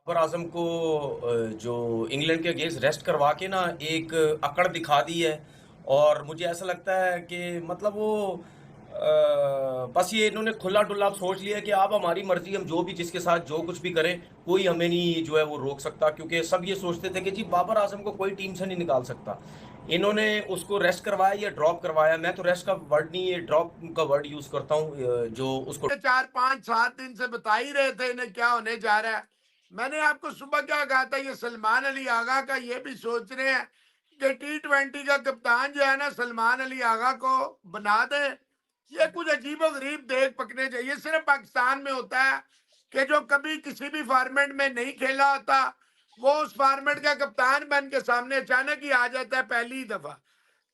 बाबर आजम को जो इंग्लैंड के अगेंस्ट रेस्ट करवा के ना एक अकड़ दिखा दी है। और मुझे ऐसा लगता है कि मतलब वो बस ये इन्होंने खुला डुल्ला सोच लिया कि आप हमारी मर्जी, हम जो भी जिसके साथ जो कुछ भी करें, कोई हमें नहीं जो है वो रोक सकता। क्योंकि सब ये सोचते थे कि जी बाबर आजम को कोई टीम से नहीं निकाल सकता। इन्होंने उसको रेस्ट करवाया या ड्रॉप करवाया, मैं तो रेस्ट का वर्ड नहीं, ये ड्रॉप का वर्ड यूज करता हूँ। जो उसको 4 5 7 दिन से बता ही रहे थे इन्हें क्या होने जा रहा है। मैंने आपको सुबह क्या कहा था, ये सलमान अली आगा का ये भी सोच रहे हैं कि T20 का कप्तान जो है ना सलमान अली आगा को बना दे। ये कुछ अजीबो गरीब देख पकने चाहिए। सिर्फ पाकिस्तान में होता है कि जो कभी किसी भी फॉर्मेट में नहीं खेला होता वो उस फॉर्मेट का कप्तान बन के सामने अचानक ही आ जाता है पहली दफा।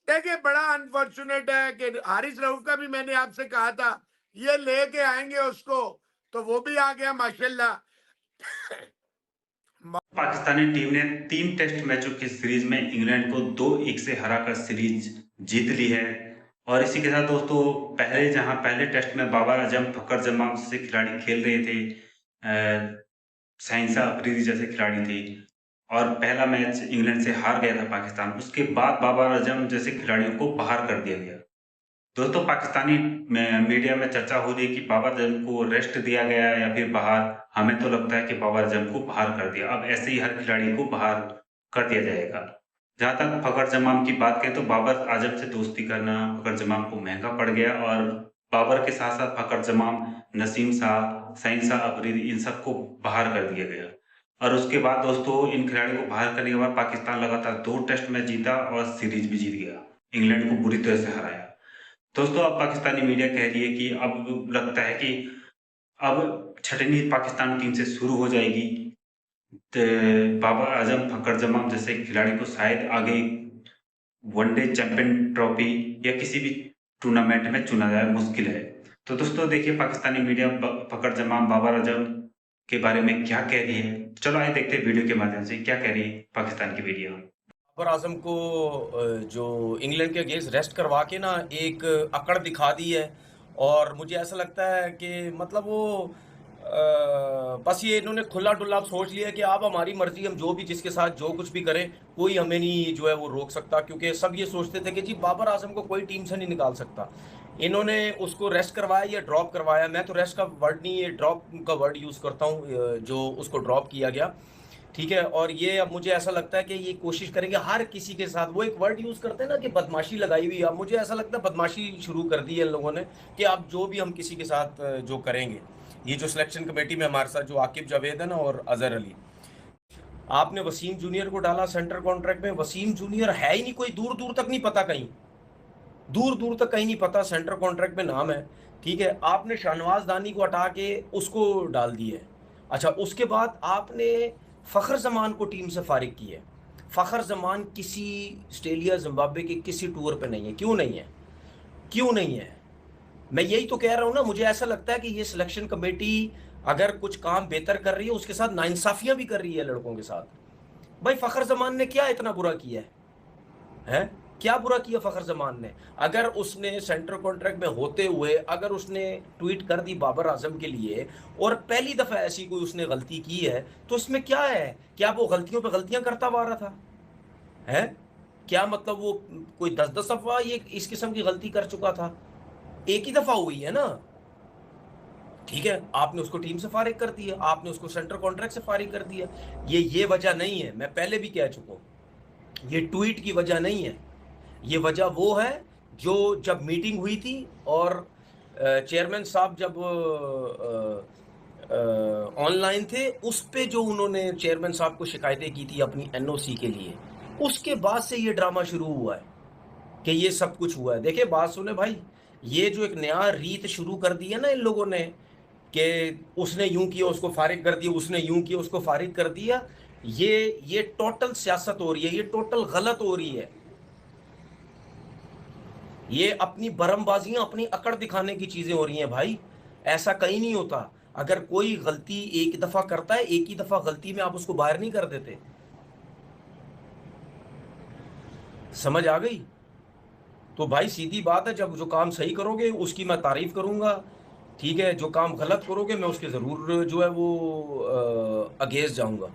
देखिए बड़ा अनफॉर्चुनेट है कि हारिस रऊफ का भी मैंने आपसे कहा था ये लेके आएंगे उसको, तो वो भी आ गया माशाल्लाह। पाकिस्तानी टीम ने 3 टेस्ट मैचों की सीरीज में इंग्लैंड को 2-1 से हराकर सीरीज जीत ली है। और इसी के साथ दोस्तों, पहले टेस्ट में बाबर आजम, फखर जमान से खिलाड़ी खेल रहे थे, शाहिंशा अफरीदी जैसे खिलाड़ी थे, और पहला मैच इंग्लैंड से हार गया था पाकिस्तान। उसके बाद बाबर आजम जैसे खिलाड़ियों को बाहर कर दिया गया। दोस्तों, पाकिस्तानी मीडिया में चर्चा हो रही है कि बाबर आजम को रेस्ट दिया गया या फिर बाहर। हमें तो लगता है कि बाबर आजम को बाहर कर दिया। अब ऐसे ही हर खिलाड़ी को बाहर कर दिया जाएगा। जहां तक फखर जमान की बात करें तो बाबर आजम से दोस्ती करना फखर जमान को महंगा पड़ गया, और बाबर के साथ साथ फखर जमान, नसीम शाह, शाहिंशा अफरीदी, इन सबको बाहर कर दिया गया। और उसके बाद दोस्तों, इन खिलाड़ियों को बाहर करने के बाद पाकिस्तान लगातार 2 टेस्ट मैच जीता और सीरीज भी जीत गया, इंग्लैंड को बुरी तरह से हराया। दोस्तों, अब पाकिस्तानी मीडिया कह रही है कि अब लगता है कि अब छटनी पाकिस्तान टीम से शुरू हो जाएगी। बाबर आजम, फखर जमान जैसे खिलाड़ी को शायद आगे वनडे चैंपियन ट्रॉफी या किसी भी टूर्नामेंट में चुना जाए, मुश्किल है। तो दोस्तों देखिए, पाकिस्तानी मीडिया फखर जमान, बाबर आजम के बारे में क्या कह रही है। चलो आइए देखते हैं वीडियो के माध्यम से क्या कह रही है पाकिस्तान की मीडिया। बाबर आजम को जो इंग्लैंड के अगेंस्ट रेस्ट करवा के ना एक अकड़ दिखा दी है। और मुझे ऐसा लगता है कि मतलब वो बस ये इन्होंने खुला डुल्ला सोच लिया कि आप हमारी मर्जी, हम जो भी जिसके साथ जो कुछ भी करें, कोई हमें नहीं जो है वो रोक सकता। क्योंकि सब ये सोचते थे कि जी बाबर आजम को कोई टीम से नहीं निकाल सकता। इन्होंने उसको रेस्ट करवाया या ड्रॉप करवाया, मैं तो रेस्ट का वर्ड नहीं, ये ड्रॉप का वर्ड यूज़ करता हूँ। जो उसको ड्रॉप किया गया, ठीक है। और ये अब मुझे ऐसा लगता है कि ये कोशिश करेंगे हर किसी के साथ, वो एक वर्ड यूज करते हैं ना कि बदमाशी लगाई हुई। अब मुझे ऐसा लगता है बदमाशी शुरू कर दी है इन लोगों ने कि अब जो भी हम किसी के साथ जो करेंगे। ये जो सिलेक्शन कमेटी में हमारे साथ जो आकिब जावेद है ना और अजहर अली, आपने वसीम जूनियर को डाला सेंटर कॉन्ट्रैक्ट में। वसीम जूनियर है ही नहीं, कोई दूर दूर तक नहीं पता, कहीं दूर दूर तक कहीं नहीं पता, सेंटर कॉन्ट्रैक्ट में नाम है, ठीक है। आपने शाहनवाज दानी को हटा के उसको डाल दिए। अच्छा, उसके बाद आपने फ़खर जमान को टीम से फारिग की है। फ़खर जमान किसी ऑस्ट्रेलिया जिम्बाब्वे के किसी टूर पे नहीं है। क्यों नहीं है, क्यों नहीं है? मैं यही तो कह रहा हूं ना, मुझे ऐसा लगता है कि ये सिलेक्शन कमेटी अगर कुछ काम बेहतर कर रही है, उसके साथ नाइंसाफियां भी कर रही है लड़कों के साथ। भाई फ़खर जमान ने क्या इतना बुरा किया है? क्या बुरा किया फ़खर जमान ने? अगर उसने सेंटर कॉन्ट्रैक्ट में होते हुए अगर उसने ट्वीट कर दी बाबर आजम के लिए, और पहली दफा ऐसी कोई उसने गलती की है, तो इसमें क्या है? क्या वो गलतियों पे गलतियां करता हुआ रहा था? है क्या मतलब वो कोई 10 10 दफा ये इस किस्म की गलती कर चुका था? एक ही दफा हुई है ना, ठीक है। आपने उसको टीम से फारिग कर दिया, आपने उसको सेंटर कॉन्ट्रैक्ट से फारिग कर दिया। ये वजह नहीं है, मैं पहले भी कह चुका हूं, ये ट्वीट की वजह नहीं है। ये वजह वो है जो जब मीटिंग हुई थी और चेयरमैन साहब जब ऑनलाइन थे, उस पे जो उन्होंने चेयरमैन साहब को शिकायतें की थी अपनी एनओसी के लिए, उसके बाद से ये ड्रामा शुरू हुआ है कि ये सब कुछ हुआ है। देखिए बात सुने भाई, ये जो एक नया रीत शुरू कर दी है ना इन लोगों ने कि उसने यूं किया उसको फारिग कर दिया, उसने यूं किया उसको फारिग कर दिया, ये टोटल सियासत हो रही है, ये टोटल गलत हो रही है। ये अपनी बरमबाजियां, अपनी अकड़ दिखाने की चीजें हो रही हैं भाई। ऐसा कहीं नहीं होता। अगर कोई गलती एक दफा करता है, एक ही दफा गलती में आप उसको बाहर नहीं कर देते। समझ आ गई? तो भाई सीधी बात है, जब जो काम सही करोगे उसकी मैं तारीफ करूंगा, ठीक है, जो काम गलत करोगे मैं उसके ज़रूर जो है वो अगेंस्ट जाऊंगा।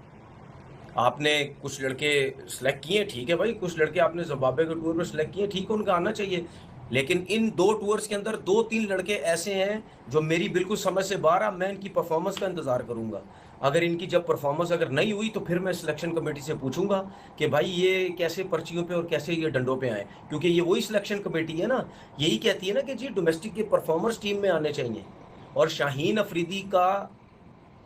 आपने कुछ लड़के सेलेक्ट किए, ठीक है भाई, कुछ लड़के आपने जिम्बाब्वे के टूर पर सेलेक्ट किए, ठीक है, उनका आना चाहिए। लेकिन इन 2 टूर्स के अंदर 2-3 लड़के ऐसे हैं जो मेरी बिल्कुल समझ से बाहर है। मैं इनकी परफॉर्मेंस का इंतज़ार करूंगा। अगर इनकी जब परफॉर्मेंस अगर नहीं हुई तो फिर मैं सिलेक्शन कमेटी से पूछूंगा कि भाई ये कैसे पर्चियों पे और कैसे ये डंडों पे आए, क्योंकि ये वही सिलेक्शन कमेटी है ना, यही कहती है ना कि जी डोमेस्टिक के परफॉर्मर्स टीम में आने चाहिए। और शाहीन अफरीदी का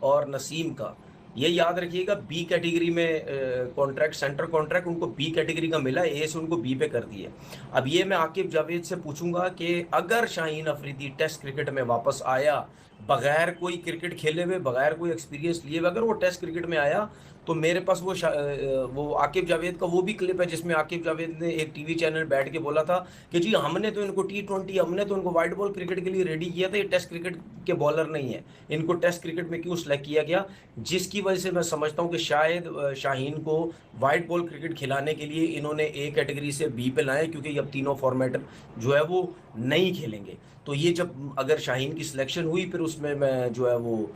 और नसीम का ये याद रखिएगा, बी कैटेगरी में कॉन्ट्रैक्ट, सेंटर कॉन्ट्रैक्ट उनको बी कैटेगरी का मिला, ए से उनको बी पे कर दिए। अब ये मैं आकिब जावेद से पूछूंगा कि अगर शाहीन अफरीदी टेस्ट क्रिकेट में वापस आया, बगैर कोई क्रिकेट खेले हुए, बगैर कोई एक्सपीरियंस लिए हुए, अगर वो टेस्ट क्रिकेट में आया तो मेरे पास वो आकिब जावेद का वो भी क्लिप है जिसमें आकिब जावेद ने एक टीवी चैनल बैठ के बोला था कि जी हमने तो इनको T20, हमने तो इनको वाइट बॉल क्रिकेट के लिए रेडी किया था, ये टेस्ट क्रिकेट के बॉलर नहीं है, इनको टेस्ट क्रिकेट में क्यों सेलेक्ट किया गया। जिसकी वजह से मैं समझता हूँ कि शायद शाहीन को वाइट बॉल क्रिकेट खिलाने के लिए इन्होंने ए कैटेगरी से बी पे लाए, क्योंकि अब तीनों फॉर्मेट जो है वो नहीं खेलेंगे। तो ये जब अगर शाहीन की सिलेक्शन हुई फिर उसमें मैं जो है वो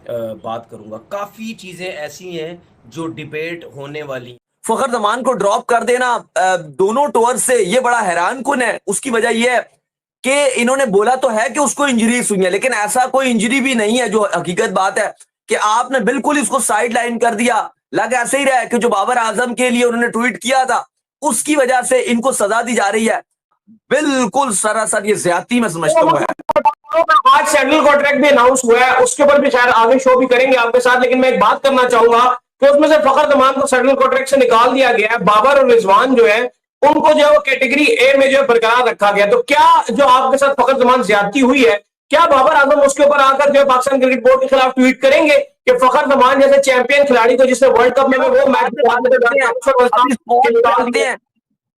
बात करूंगा। काफ़ी चीज़ें ऐसी हैं जो डिबेट होने वाली। फखर जमान को ड्रॉप कर देना दोनों टूर से ये बड़ा हैरान कुन है। उसकी वजह यह है कि इन्होंने बोला तो है कि उसको इंजरीज हुई है, लेकिन ऐसा कोई इंजरी भी नहीं है। जो हकीकत बात है कि आपने बिल्कुल इसको साइड लाइन कर दिया। लग ऐसे ही रहा है कि जो बाबर आजम के लिए उन्होंने ट्वीट किया था उसकी वजह से इनको सजा दी जा रही है। बिल्कुल सरासर ये ज्यादती मैं समझता हूँ है। आज सेंट्रल कॉन्ट्रैक्ट भी अनाउंस हुआ है, उसके ऊपर भी शायद आगे शो भी करेंगे आपके साथ, लेकिन मैं एक बात करना चाहूंगा कि उसमें से फखर जमान को सेंट्रल कॉन्ट्रैक्ट से निकाल दिया गया है। बाबर और रिजवान जो है उनको जो है वो कैटेगरी ए में जो है बरकरार रखा गया। तो क्या जो आपके साथ फखर जमान ज्यादती हुई है, क्या बाबर आजम उसके ऊपर आकर जो है पाकिस्तान क्रिकेट बोर्ड के खिलाफ ट्वीट करेंगे कि फखर जमान जैसे चैंपियन खिलाड़ी को जिसने वर्ल्ड कप में वो मैच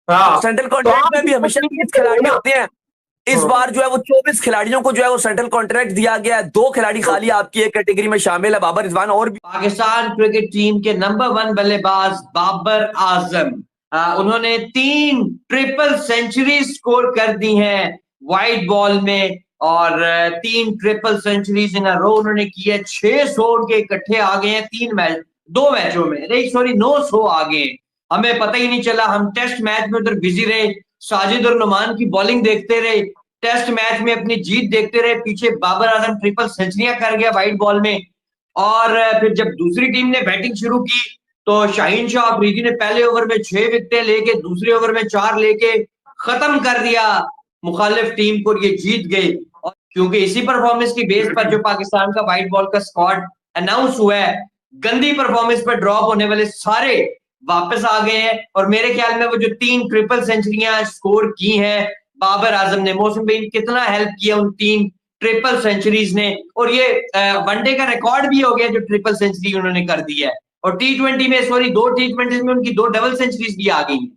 सेंट्रल कॉन्ट्रैक्ट में भी हमेशा खिलाड़ी होते हैं। इस बार जो है वो 24 खिलाड़ियों को जो है वो सेंट्रल कॉन्ट्रैक्ट दिया गया है। 2 खिलाड़ी खाली आपकी एक कैटेगरी में शामिल है, बाबर रिजवान। और भी पाकिस्तान क्रिकेट टीम के नंबर 1 बल्लेबाज बाबर आजम, उन्होंने 3 ट्रिपल सेंचुरी स्कोर कर दी हैं वाइट बॉल में, और 3 ट्रिपल सेंचुरीज इन अ रो उन्होंने की है। 600 उनके इकट्ठे आ गए हैं 2 मैचों में, नहीं सॉरी 900 आ गए। हमें पता ही नहीं चला, हम टेस्ट मैच में उधर बिजी रहे, साजिद और नुमान की बॉलिंग देखते रहे, टेस्ट मैच में अपनी जीत देखते रहे, पीछे बाबर आजम ट्रिपल सेंचुरियां कर गया वाइट बॉल में। और फिर जब दूसरी टीम ने बैटिंग शुरू की तो शाहीन शाह अफरीदी ने पहले ओवर में 6 विकेटें लेके दूसरे ओवर में 4 लेके खत्म कर दिया मुखालिफ टीम को, ये जीत गए। और क्योंकि इसी परफॉर्मेंस की बेस पर जो पाकिस्तान का वाइट बॉल का स्क्वाड अनाउंस हुआ है, गंदी परफॉर्मेंस पर ड्रॉप होने वाले सारे वापस आ गए हैं। और मेरे ख्याल में वो जो 3 ट्रिपल सेंचुरियां स्कोर की हैं बाबर आजम ने, मौसम भाई कितना हेल्प किया उन 3 ट्रिपल सेंचुरीज ने, और ये वनडे का रिकॉर्ड भी हो गया जो ट्रिपल सेंचुरी उन्होंने कर दी है। और T20 में सॉरी 2 T20 में उनकी 2 डबल सेंचुरीज भी आ गई हैं,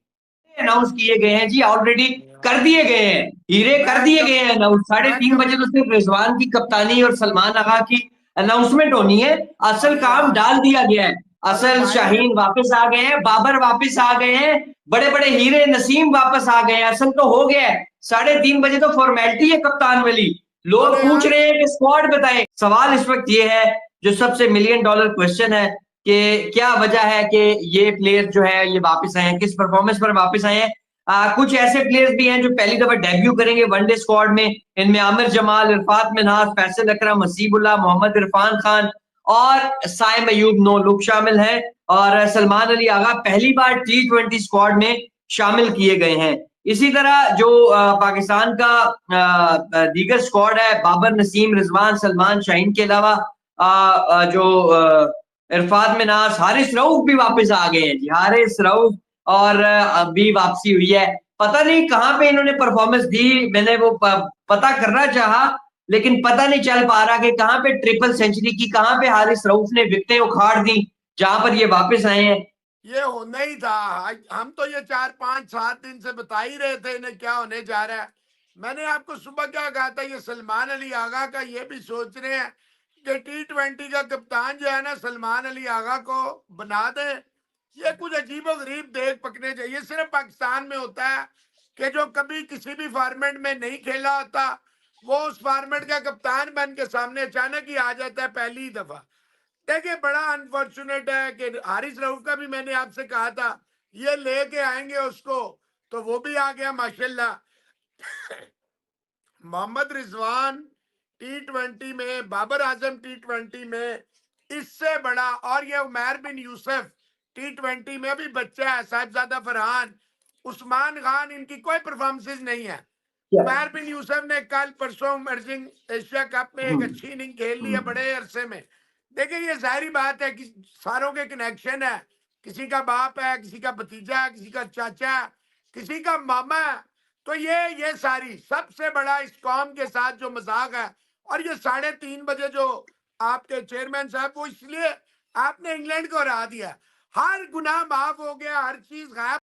अनाउंस किए गए हैं जी, ऑलरेडी कर दिए गए हैं, हीरे कर दिए गए हैं अनाउंस। 3:30 बजे तो सिर्फ रिजवान की कप्तानी और सलमान आगा की अनाउंसमेंट होनी है, असल काम डाल दिया गया है। असल शाहीन वापस आ गए हैं, बाबर वापस आ गए हैं, बड़े बड़े हीरे नसीम वापस आ गए हैं, असल तो हो गया है। 3:30 बजे तो फॉर्मेलिटी है कप्तान वाली। लोग पूछ रहे हैं कि स्क्वाड बताएं। सवाल इस वक्त ये है जो सबसे $1 मिलियन क्वेश्चन है कि क्या वजह है कि ये प्लेयर जो है ये वापस आए हैं, किस परफॉर्मेंस पर वापस आए हैं। कुछ ऐसे प्लेयर्स भी हैं जो पहली दफा डेब्यू करेंगे वनडे स्क्वाड में, इनमें आमिर जमाल, इरफात मिन्हाज, फैसल अकरम, हसीबुल्लाह, मोहम्मद इरफान खान और साइम अयूब, 9 लोग शामिल हैं। और सलमान अली आगा पहली बार T20 स्क्वाड में शामिल किए गए हैं। इसी तरह जो पाकिस्तान का दीगर स्क्वाड है, बाबर, नसीम, रिजवान, सलमान, शाहीन के अलावा जो इरफात मिन्हाज, हारिस रऊफ भी वापस आ गए हैं जी, हारिस रऊफ और अभी वापसी हुई है। पता नहीं कहाँ पे इन्होंने परफॉर्मेंस दी, मैंने वो पता करना चाहा लेकिन पता नहीं चल पा रहा कि कहाँ पे ट्रिपल सेंचुरी की, कहाँ पे हारिस रऊफ ने विकेटें उखाड़ दी जहां पर ये वापस आए हैं। ये होना ही था। हम तो ये 4, 5, 7 दिन से बता ही रहे थे इन्हें क्या होने जा रहा है। मैंने आपको सुबह क्या कहा था, ये सलमान अली आगा का ये भी सोच रहे हैं कि T20 का कप्तान जो है ना सलमान अली आगा को बना दे। ये कुछ अजीब और गरीब देख पकने चाहिए। ये सिर्फ पाकिस्तान में होता है कि जो कभी किसी भी फॉर्मेट में नहीं खेला होता वो उस फॉर्मेट का कप्तान बन के सामने अचानक ही आ जाता है पहली दफा। देखिए बड़ा अनफॉर्चुनेट है कि हारिस रऊफ का भी मैंने आपसे कहा था ये लेके आएंगे उसको, तो वो भी आ गया माशाल्लाह। मोहम्मद रिजवान T20 में, बाबर आजम T20 में, इससे बड़ा, और ये उमर बिन यूसुफ T20 में भी बच्चा है, साहिबजादा फरहान, उस्मान खान, इनकी कोई परफॉर्मेंसेज नहीं है। उमर बिन यूसुफ ने कल परसों इमर्जिंग एशिया कप में एक अच्छी इनिंग खेल ली है बड़े अरसे में। देखिए ये जाहिर बात है कि सारों के कनेक्शन है, किसी का बाप है, किसी का भतीजा है, किसी का चाचा है, किसी का मामा है। तो ये सारी सबसे बड़ा इस कौम के साथ जो मजाक है, और ये 3:30 बजे जो आपके चेयरमैन साहब, वो इसलिए आपने इंग्लैंड को हरा दिया, हर गुनाह माफ हो गया, हर चीज गायब